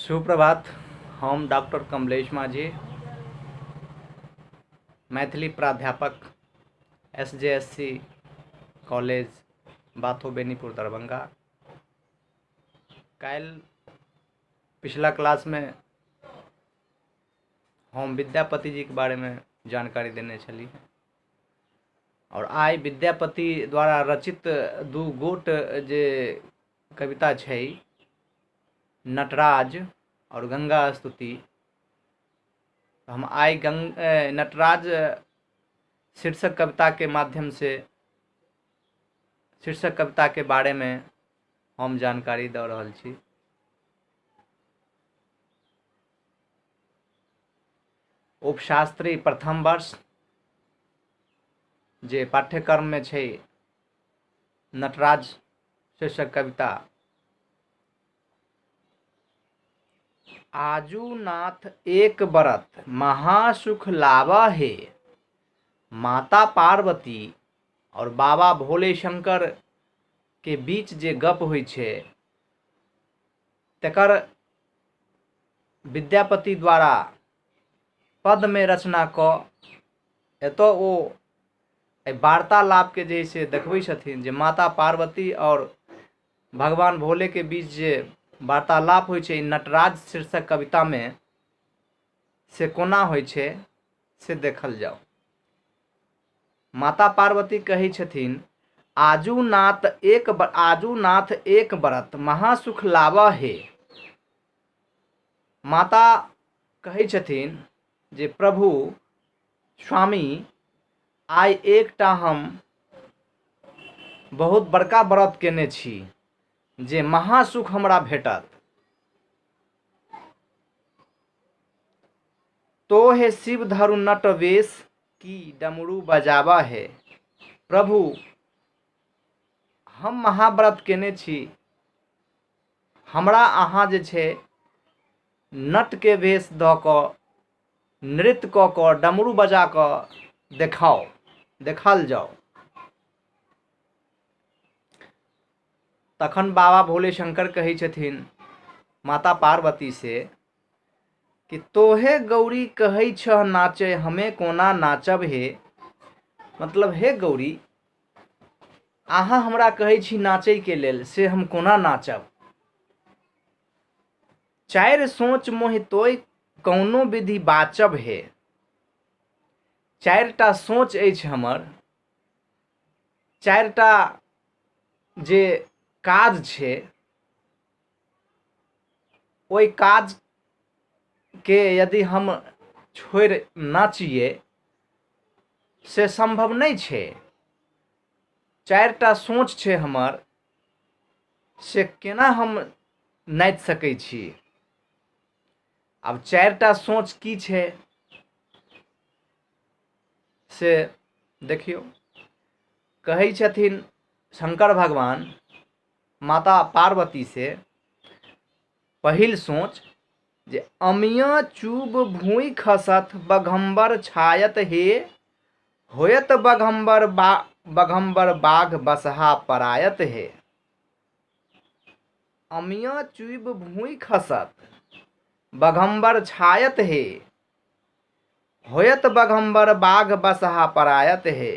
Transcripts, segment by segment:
सुप्रभात। हम डॉक्टर कमलेश माझी, मैथिली प्राध्यापक SJSC कॉलेज बाथो बेनीपुर दरभंगा। काल पिछला क्लास में हम विद्यापति जी के बारे में जानकारी देने छली और आई विद्यापति द्वारा रचित दू गोट जे कविता छै नटराज और गंगा स्तुति। हम आई नटराज शीर्षक कविता के माध्यम से शीर्षक कविता के बारे में हम जानकारी दे रहल छी। उपशास्त्री प्रथम वर्ष जे पाठ्यक्रम में छै नटराज शीर्षक कविता। आजू नाथ एक बरत महासुख लावा है, माता पार्वती और बाबा भोले शंकर के बीच जे गप होइ छै तकर विद्यापति द्वारा पद में रचना क एतो ओ वार्तालाप के जे से देखबै छथिन जे माता पार्वती और भगवान भोले के बीच जे वार्तालाप होइ छै नटराज शीर्षक कविता में से कोना होइ छै से देखल जाओ। माता पार्वती कही छथिन आजू नाथ एक बरत महासुख लावा है। माता कही छथिन जे प्रभु स्वामी आइ एकटा हम बहुत बड़का व्रत केने छी जे महासुख हमरा भेटत। तो हे शिव धरु नट वेश की डमरू बजावा है। प्रभु हम महाव्रत केने छी, हमरा अहाँ जे छै नट के वेश द क नृत्य क क डमरू बजा क देखल जाओ। तखन बाबा भोले शंकर कही छथिन माता पार्वती से कि तोहे गौरी कहै छ नाचे हमें कोना नाचब हे। मतलब हे गौरी अहाँ हमरा कहै छी नाचै के लेल से हम कोना नाचब। चारि सोच मोहि तोय कौनो विधि बाचब हे। चारिटा सोच अछि हमर, चारिटा जे काज छै ओइ काज के यदि हम छोड़ नाचिए से संभव नहीं छै। चारिटा सोच छै हमर से केना हम नाचि सकै छी। अब चारिटा सोच की छै से देखियो। कही छथिन शंकर भगवान माता पार्वती से पहिल सोच जे अमिया चूब भूई खसत बघम्बर छायत हे, होयत बघम्बर बाघ बसहा परायत हे। अमिया चूब भूई खसत बघम्बर छायत हे, होयत बघम्बर बाघ बसहा परायत हे।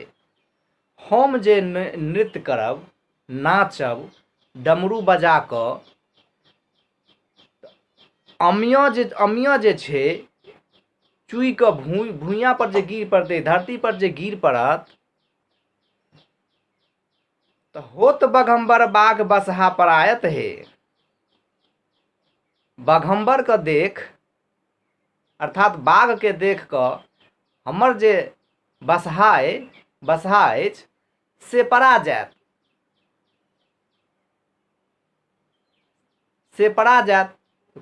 हम जे नृत्य करब नाचब डमरू बजा क अमिया जे छै चुई क भूइया पर जे गिर पड़ते, धरती पर जे गिर पड़त तो होत बघम्बर बाघ बसहा परायत हे। बघम्बर का देख अर्थात बाघ के देख क हमर जे बसहा अछि से परा जायत,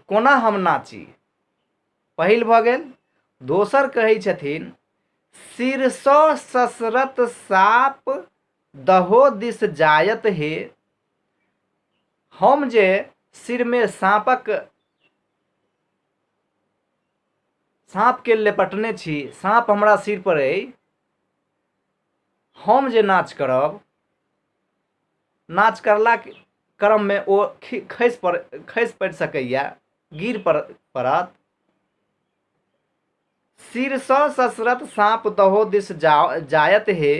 कोना हम नाची। पहिल भ गेल। दोसर कही छथिन शीर्षो ससरत साप दहो दिस जायत हे। हम जे सिर में सांप के लेपटने छी, सांप हमरा सिर पर अइ, हम जे नाच करब नाच करला क्रम में ओ खसि पड़ि सकैया गिर पड़त। शीर्ष ससरत साँप दहो दिस जायत हे,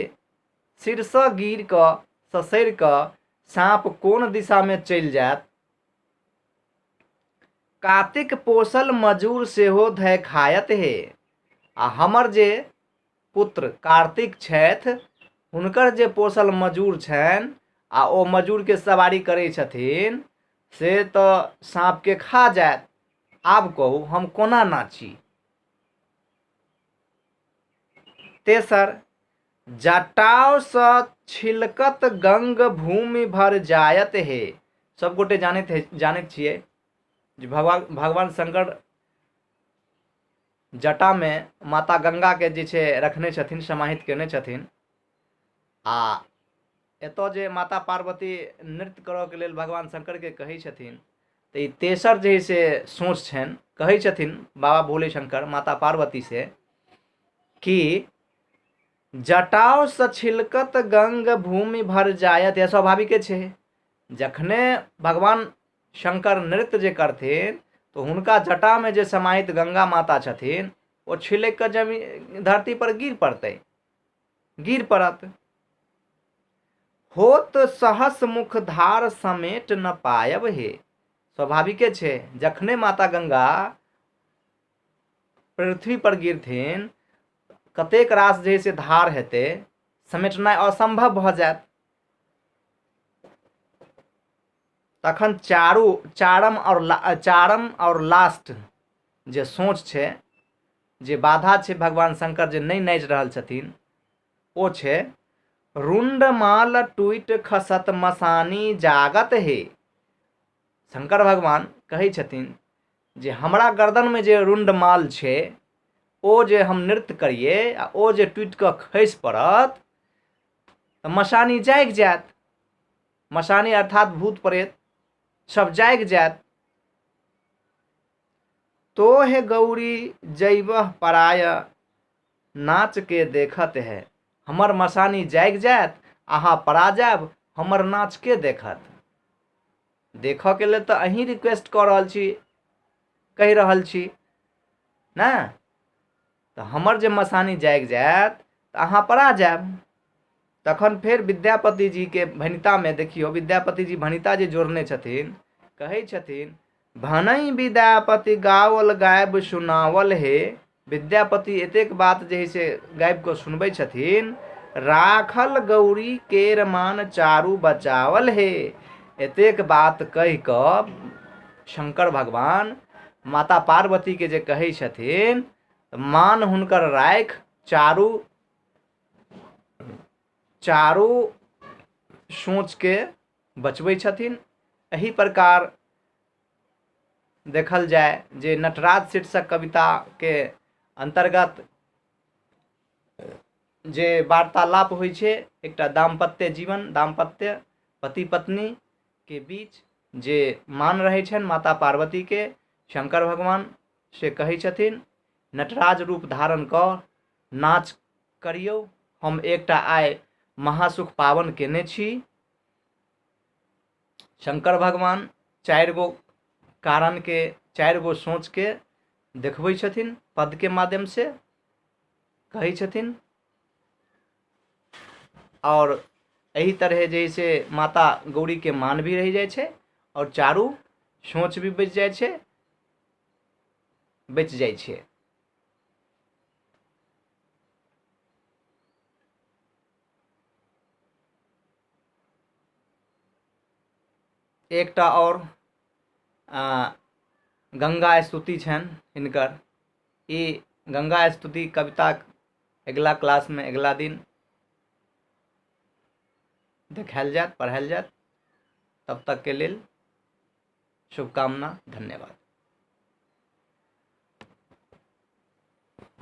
शीर्ष गिर क ससैर क साँप कोन दिशा में चलि जायत। कातिक पोसल मजूर सेहो धय खायत हे, आ हमर जे पुत्र कार्तिक छथि हुनकर जे पोसल मजूर छनि आ ओ मजूर के सवारी करै छथिन से तऽ साँप के खा जायत। आब कहू हम कोना नाची। तेसर, जटाव स छिलकत गंग भूमि भर जायत हे। सब गोटे जानैत छियै जे भगवान शंकर जटा में माता गंगा के जे छै रखने छथिन, समाहित केने छथिन। आ एतऽ जे माता पार्वती नृत्य करऽ के लेल भगवान शंकर के कहै छथिन, तऽ ई तेसर जे है से सोच छनि। कहै छथिन बाबा भोले शंकर माता पार्वती से कि जटाव स छिलकत गंग भूमि भर जायत। यह स्वाभाविके छै, जखने भगवान शंकर नृत्य जे करथिन तो हुनका जटा में जे समाहित गंगा माता छथिन वो छिलक के जमीन धरती पर गिर पड़त। होत सहस मुख धार समेट न पायब हे। स्वाभाविके छै, जखने माता गंगा पृथ्वी पर गिरथिन कतेक रास जे से धार हेतै, समेटनाइ असंभव भऽ जायत। तखन चारम और लास्ट जे सोच छै, जे बाधा छै भगवान शंकर जे नहीं नाचि रहल छथिन, ओ छै रुंड माल टूट खसत मसानी जागत हे। शंकर भगवान कहै छथिन जे हमरा गर्दन में जे रुंड माल छै ओ जे हम नृत्य करिए आ ओ जे टूट कऽ खसि पड़त तऽ मशानी जागि जायत। मशानी अर्थात भूत प्रेत सब जागि जायत। तोहे गौरी जैबह पराय नाच के देखत है। हमर मशानी जागि जायत, अहाँ परा जायब, हमर नाच के देखत। देखऽ के लेल तऽ अहीं रिक्वेस्ट कऽ रहल छी, कहि रहल छी ना, तऽ हमर जे मशानी जागि जायत तऽ अहाँ परा जायब। तखन फेर विद्यापति जी के भनिता में देखियो, विद्यापति जी भनिता जे जोड़ने छथिन, कहै छथिन भनई विद्यापति गावल गायब सुनावल हे। विद्यापति एतेक बात जे है से गाबि कऽ सुनबै छथिन, राखल गौरी केर मान चारू बचावल हे। एतेक बात कहि कऽ शंकर भगवान माता पार्वती के जे कहै छथिन, मान हुनकर राखि चारू सोच के बचबै छथिन। एही प्रकार देखल जाय जे नटराज शीर्षक कविता के अंतर्गत जे वार्तालाप होइ छै, एकटा दाम्पत्य जीवन, दाम्पत्य पति पत्नी के बीच जे मान रहे छनि माता पार्वती के, शंकर भगवान से कहै छथिन नटराज रूप धारण कऽ नाच करियौ, हम एकटा आइ महासुख पावन केने छी। शंकर भगवान 4 गो कारण के, 4 गो सोच के देखबै छथिन, पद के माध्यम से कहै छथिन। और एही तरह जैसे माता गौरी के मान भी रह जाए छे और चारू सोच भी बच जाए छे, बच जाए छे। एकटा और गंगा स्तुति छन हिनकर। ई गंगा स्तुति कविता अगला क्लास में अगला दिन देखायल जायत, पढ़ायल जायत। तब तक के लेल शुभकामना, धन्यवाद।